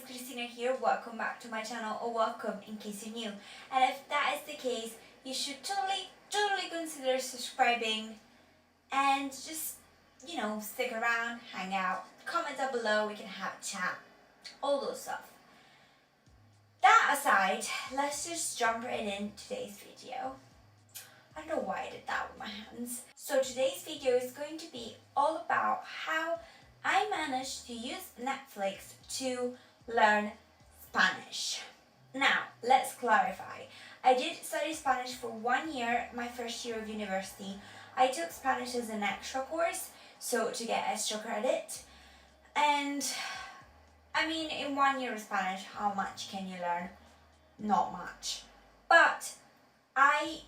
Cristina here. Welcome back to my channel, or welcome in case you're new. And if that is the case, you should totally consider subscribing and just, stick around, hang out, comment down below, we can have a chat, all those stuff. That aside, let's just jump right in today's video. I don't know why I did that with my hands. So today's video is going to be all about how I managed to use Netflix to learn Spanish. Now, let's clarify. I did study Spanish for 1 year, my first year of university. I took Spanish as an extra course, so to get extra credit. And I mean, in 1 year of Spanish, how much can you learn? Not much. But I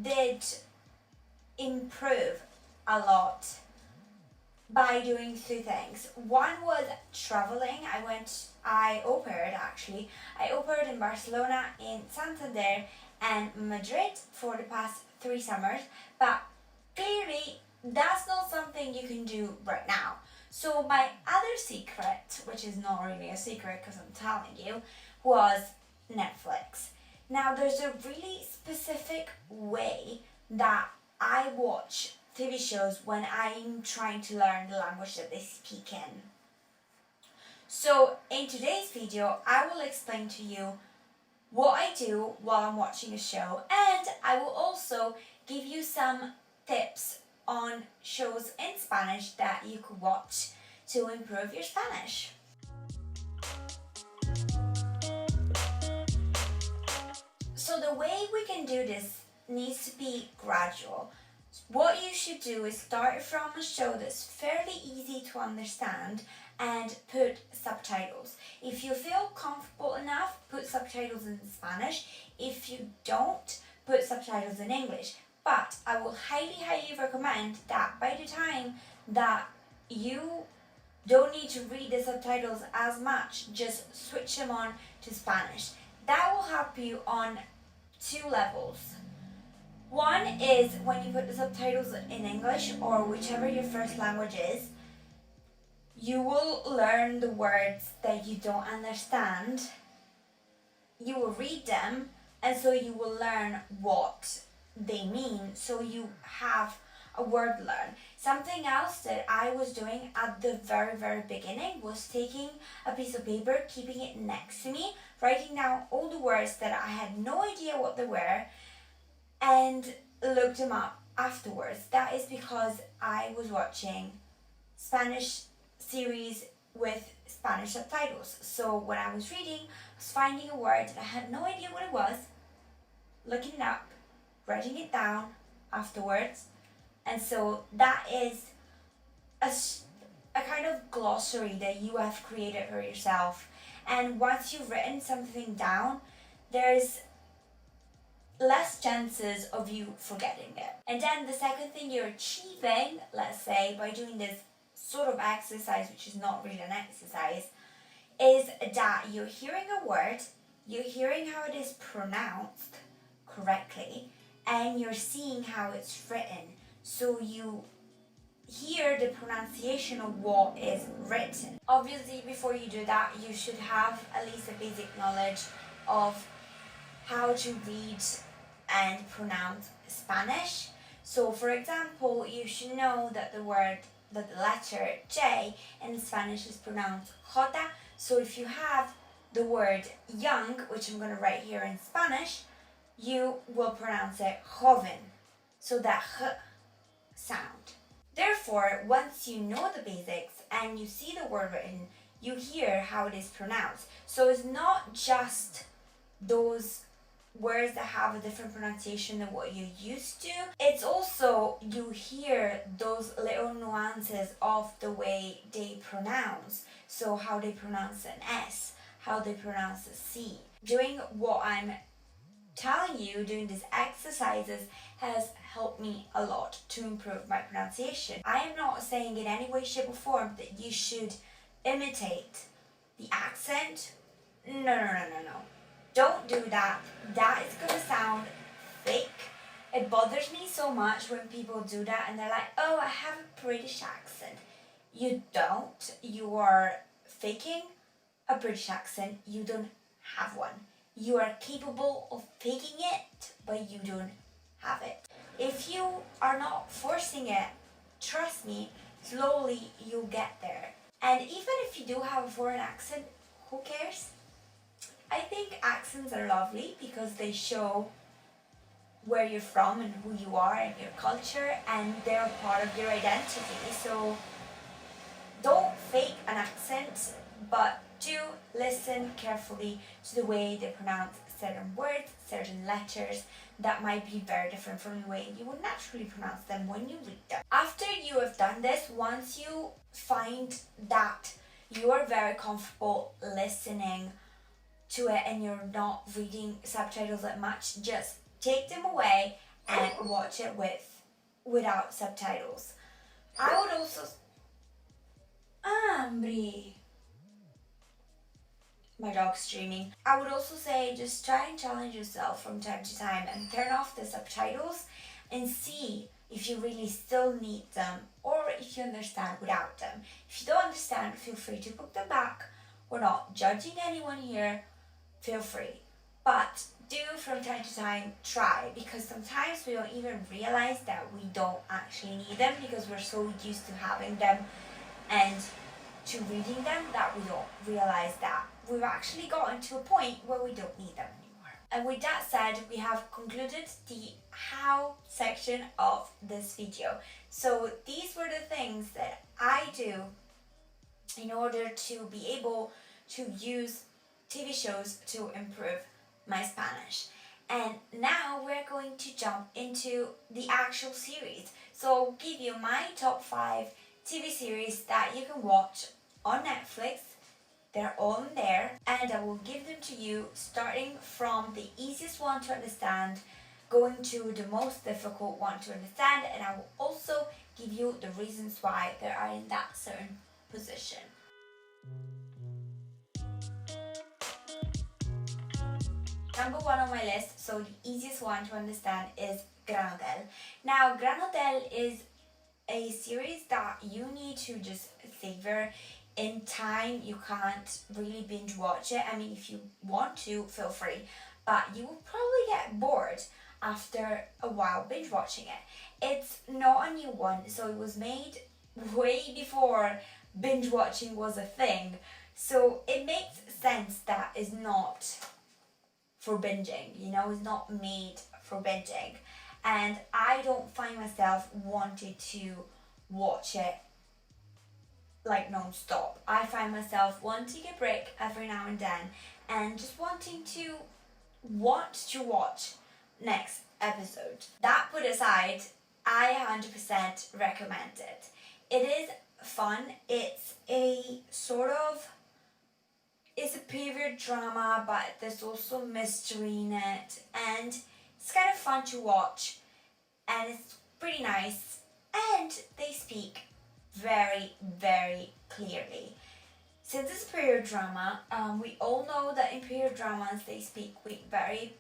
did improve a lot by doing two things. One was traveling. I au paired actually. I au paired in Barcelona, in Santander, and Madrid for the past 3 summers. But clearly, that's not something you can do right now. So my other secret, which is not really a secret because I'm telling you, was Netflix. Now, there's a really specific way that I watch TV shows when I'm trying to learn the language that they speak in. So in today's video, I will explain to you what I do while I'm watching a show, and I will also give you some tips on shows in Spanish that you could watch to improve your Spanish. So the way we can do this needs to be gradual. What you should do is start from a show that's fairly easy to understand and put subtitles. If you feel comfortable enough, put subtitles in Spanish. If you don't, put subtitles in English. But I will highly recommend that by the time that you don't need to read the subtitles as much, just switch them on to Spanish. That will help you on 2 levels. One is when you put the subtitles in English or whichever your first language is, you will learn the words that you don't understand. You will read them, and so you will learn what they mean, so you have a word learn. Something else that I was doing at the very beginning was taking a piece of paper, keeping it next to me, writing down all the words that I had no idea what they were, and looked them up afterwards. That is because I was watching Spanish series with Spanish subtitles. So when I was reading, I was finding a word that I had no idea what it was, looking it up, writing it down afterwards. And so that is a kind of glossary that you have created for yourself. And once you've written something down, there's less chances of you forgetting it. And then the second thing you're achieving, let's say, by doing this sort of exercise, which is not really an exercise, is that you're hearing a word, you're hearing how it is pronounced correctly, and you're seeing how it's written. So you hear the pronunciation of what is written. Obviously, before you do that, you should have at least a basic knowledge of how to read and pronounce Spanish. So for example, you should know that the letter J in Spanish is pronounced J. So if you have the word young, which I'm going to write here in Spanish, you will pronounce it joven. So that H sound. Therefore, once you know the basics and you see the word written, you hear how it is pronounced. So it's not just those words that have a different pronunciation than what you're used to. It's also you hear those little nuances of the way they pronounce. So how they pronounce an S, how they pronounce a C. Doing what I'm telling you, doing these exercises has helped me a lot to improve my pronunciation. I am not saying in any way, shape or form that you should imitate the accent. No. Don't do that. That is gonna sound fake. It bothers me so much when people do that and they're like, oh, I have a British accent. You don't. You are faking a British accent, you don't have one. You are capable of faking it, but you don't have it. If you are not forcing it, trust me, slowly you'll get there. And even if you do have a foreign accent, who cares? I think accents are lovely because they show where you're from and who you are and your culture, and they're part of your identity. So don't fake an accent, but do listen carefully to the way they pronounce certain words, certain letters that might be very different from the way you would naturally pronounce them when you read them. After you have done this, once you find that you are very comfortable listening to it and you're not reading subtitles that much, just take them away and watch it without subtitles. I would also Ambri. My dog's streaming. I would also say just try and challenge yourself from time to time and turn off the subtitles and see if you really still need them or if you understand without them. If you don't understand, feel free to put them back. We're not judging anyone here. Feel free. But do from time to time try, because sometimes we don't even realize that we don't actually need them because we're so used to having them and to reading them that we don't realize that we've actually gotten to a point where we don't need them anymore. And with that said, we have concluded the how section of this video. So these were the things that I do in order to be able to use TV shows to improve my Spanish. And now we're going to jump into the actual series. So I'll give you my top 5 TV series that you can watch on Netflix. They're all in there, and I will give them to you starting from the easiest one to understand, going to the most difficult one to understand, and I will also give you the reasons why they are in that certain position. Number 1 on my list, so the easiest one to understand, is Gran Hotel. Now, Gran Hotel is a series that you need to just savor in time. You can't really binge watch it. I mean, if you want to, feel free, but you will probably get bored after a while binge watching it. It's not a new one, so it was made way before binge watching was a thing, so it makes sense that it's not for binging, it's not made for binging. And I don't find myself wanting to watch it like non-stop. I find myself wanting a break every now and then and just wanting to watch next episode. That put aside, I 100% recommend it. It is fun. It's a period drama, but there's also mystery in it, and it's kind of fun to watch, and it's pretty nice, and they speak very, very clearly. Since it's period drama, we all know that in period dramas they speak with very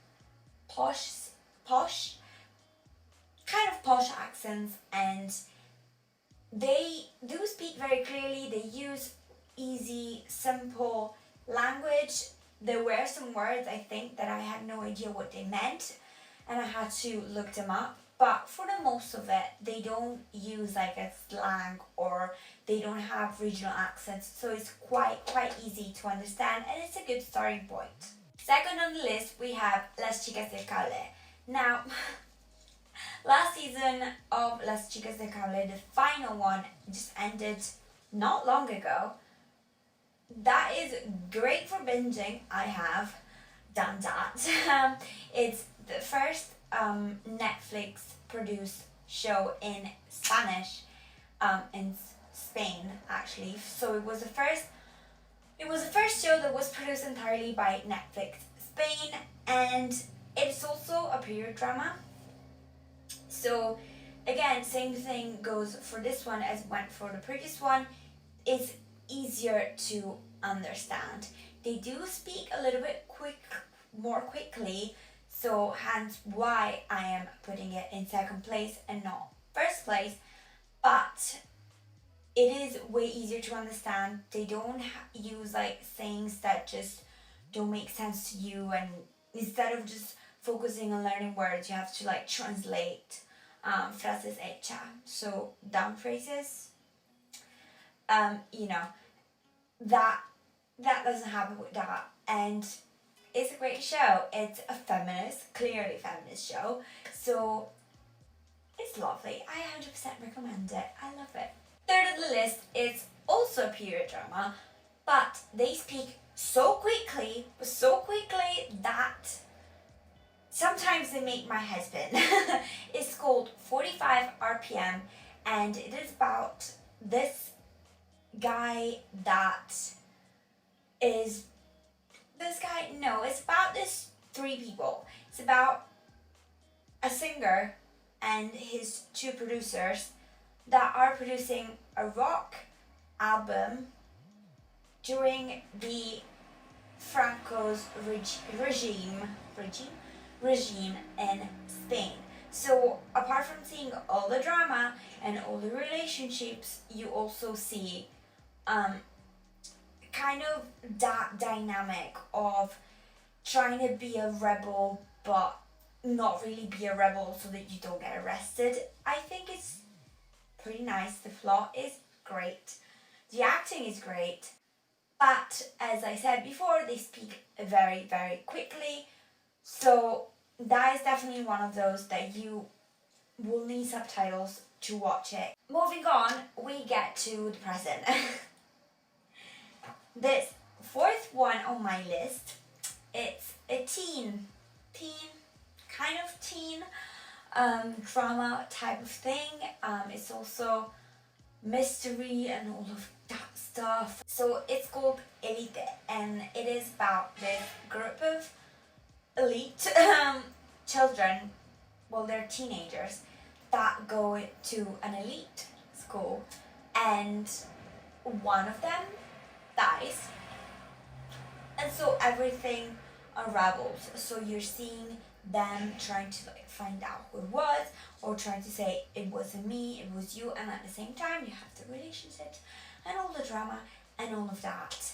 posh, kind of posh accents, and they do speak very clearly. They use easy, simple language. There were some words, I think, that I had no idea what they meant, and I had to look them up. But for the most of it, they don't use like a slang, or they don't have regional accents, so it's quite easy to understand, and it's a good starting point. Second on the list, we have Las Chicas del Cable. Now, last season of Las Chicas del Cable, the final one, just ended not long ago. That is great for binging. I have done that. It's the first Netflix produced show in Spanish, in Spain actually. So it was the first show that was produced entirely by Netflix Spain, and it's also a period drama. So again, same thing goes for this one as went for the previous one. It's easier to understand. They do speak a little bit more quickly, so hence why I am putting it in second place and not first place. But it is way easier to understand. They don't use like things that just don't make sense to you, and instead of just focusing on learning words, you have to like translate frases hechas, so down phrases. You know, that doesn't happen with that, and it's a great show. It's a feminist, clearly feminist show, so it's lovely. I 100% recommend it. I love it. Third on the list is also a period drama, but they speak so quickly that sometimes they make my head spin. It's called 45 RPM, and it is about this guy that is no, it's about this three people. It's about a singer and his two producers that are producing a rock album during the Franco's regime in Spain. So apart from seeing all the drama and all the relationships, you also see kind of that dynamic of trying to be a rebel but not really be a rebel so that you don't get arrested. I think it's pretty nice. The plot is great. The acting is great. But as I said before, they speak very, very quickly. So that is definitely one of those that you will need subtitles to watch it. Moving on, we get to the present. This fourth one on my list, it's a teen drama type of thing. It's also mystery and all of that stuff. So it's called Elite, and it is about this group of elite children, well, they're teenagers, that go to an elite school, and one of them dies, and so everything unravels. So you're seeing them trying to like find out who it was, or trying to say it wasn't me, it was you, and at the same time you have the relationships and all the drama and all of that.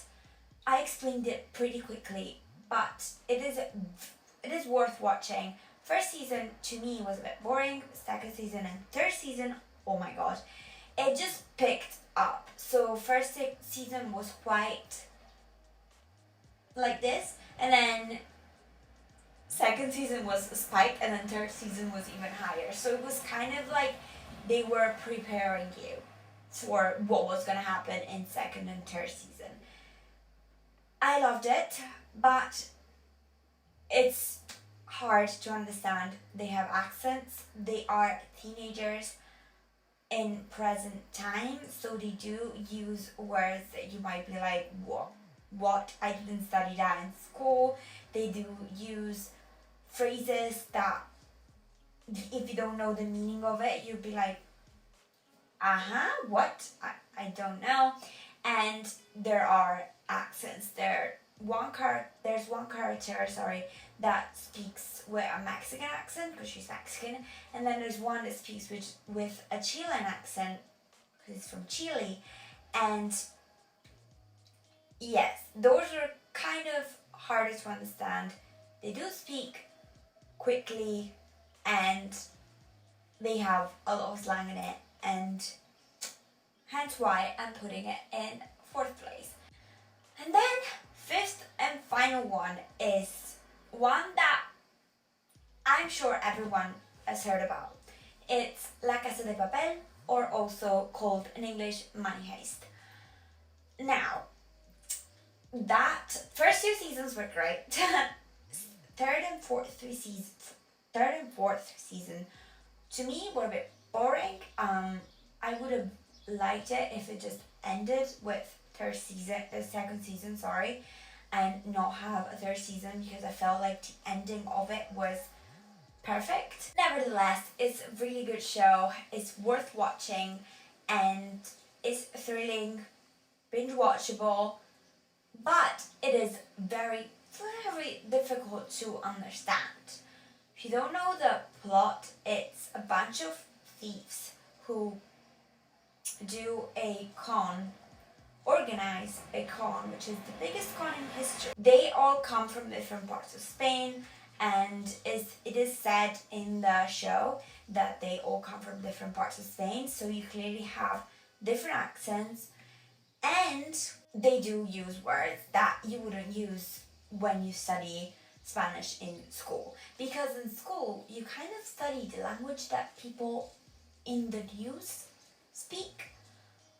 I explained it pretty quickly, but it is worth watching. First season to me was a bit boring. Second season and third season, oh my god, it just picked up. So first season was quite like this, and then second season was a spike, and then third season was even higher. So it was kind of like they were preparing you for what was going to happen in second and third season. I loved it, but it's hard to understand. They have accents. They are teenagers in present time, so they do use words that you might be like, what? I didn't study that in school. They do use phrases that if you don't know the meaning of it, you'll be like, what? I don't know. And there are accents. There's one character, that speaks with a Mexican accent because she's Mexican, and then there's one that speaks with a Chilean accent because it's from Chile. And yes, those are kind of harder to understand. They do speak quickly, and they have a lot of slang in it, and hence why I'm putting it in fourth place. And then fifth and final one is one that I'm sure everyone has heard about. It's La Casa de Papel, or also called in English Money Heist. Now, that first two seasons were great. third and fourth season to me were a bit boring. I would have liked it if it just ended with second season, and not have a third season, because I felt like the ending of it was perfect. Nevertheless, it's a really good show. It's worth watching, and it's thrilling, binge watchable, but it is very, very difficult to understand. If you don't know the plot, it's a bunch of thieves who do a con, organize a con, which is the biggest con in history. They all come from different parts of Spain, and it is said in the show that they all come from different parts of Spain, so you clearly have different accents, and they do use words that you wouldn't use when you study Spanish in school. Because in school, you kind of study the language that people in the news speak,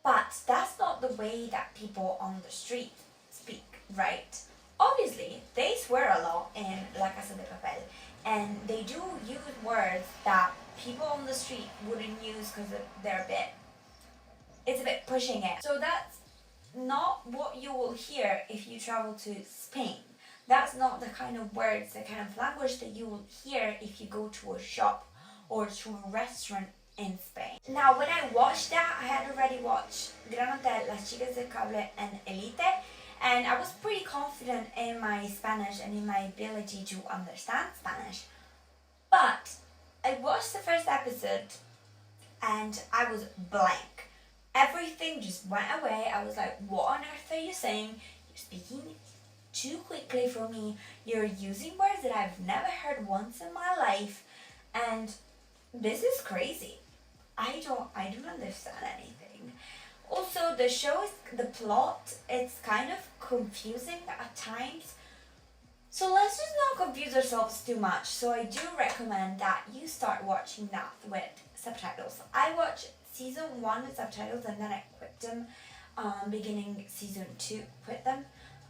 but that's not the way that people on the street speak, right? Obviously, they swear a lot in La Casa de Papel, and they do use words that people on the street wouldn't use because it's a bit pushing it. So that's not what you will hear if you travel to Spain. That's not the kind of words, the kind of language that you will hear if you go to a shop or to a restaurant in Spain. Now, when I watched that, I had already watched Gran Hotel, Las Chicas del Cable, and Elite, and I was pretty confident in my Spanish and in my ability to understand Spanish. But I watched the first episode and I was blank. Everything just went away. I was like, what on earth are you saying? You're speaking too quickly for me. You're using words that I've never heard once in my life, and this is crazy. I don't understand anything. Also, the plot, it's kind of confusing at times. So let's just not confuse ourselves too much. So I do recommend that you start watching that with subtitles. I watched season 1 with subtitles and then I quit them beginning season 2.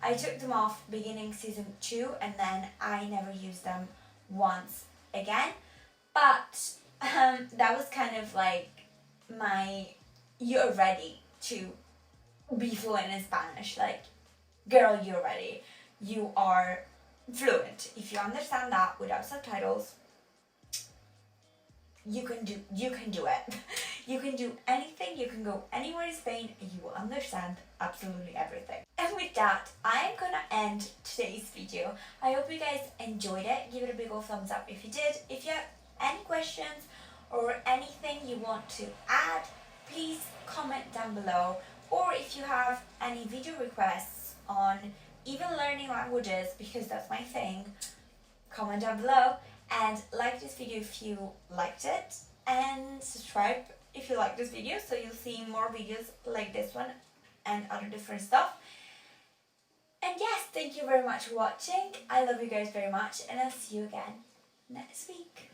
I took them off beginning season 2 and then I never used them once again. But that was kind of like you're ready to be fluent in Spanish. Like, girl, you're ready. You are fluent. If you understand that without subtitles, you can do it. You can do anything. You can go anywhere in Spain and you will understand absolutely everything. And with that, I'm gonna end today's video. I hope you guys enjoyed it. Give it a big old thumbs up if you did. If you have any questions or anything you want to add, please comment down below. Or if you have any video requests on even learning languages, because that's my thing, comment down below. And like this video if you liked it, and subscribe if you like this video, so you'll see more videos like this one and other different stuff. And yes, thank you very much for watching. I love you guys very much, and I'll see you again next week.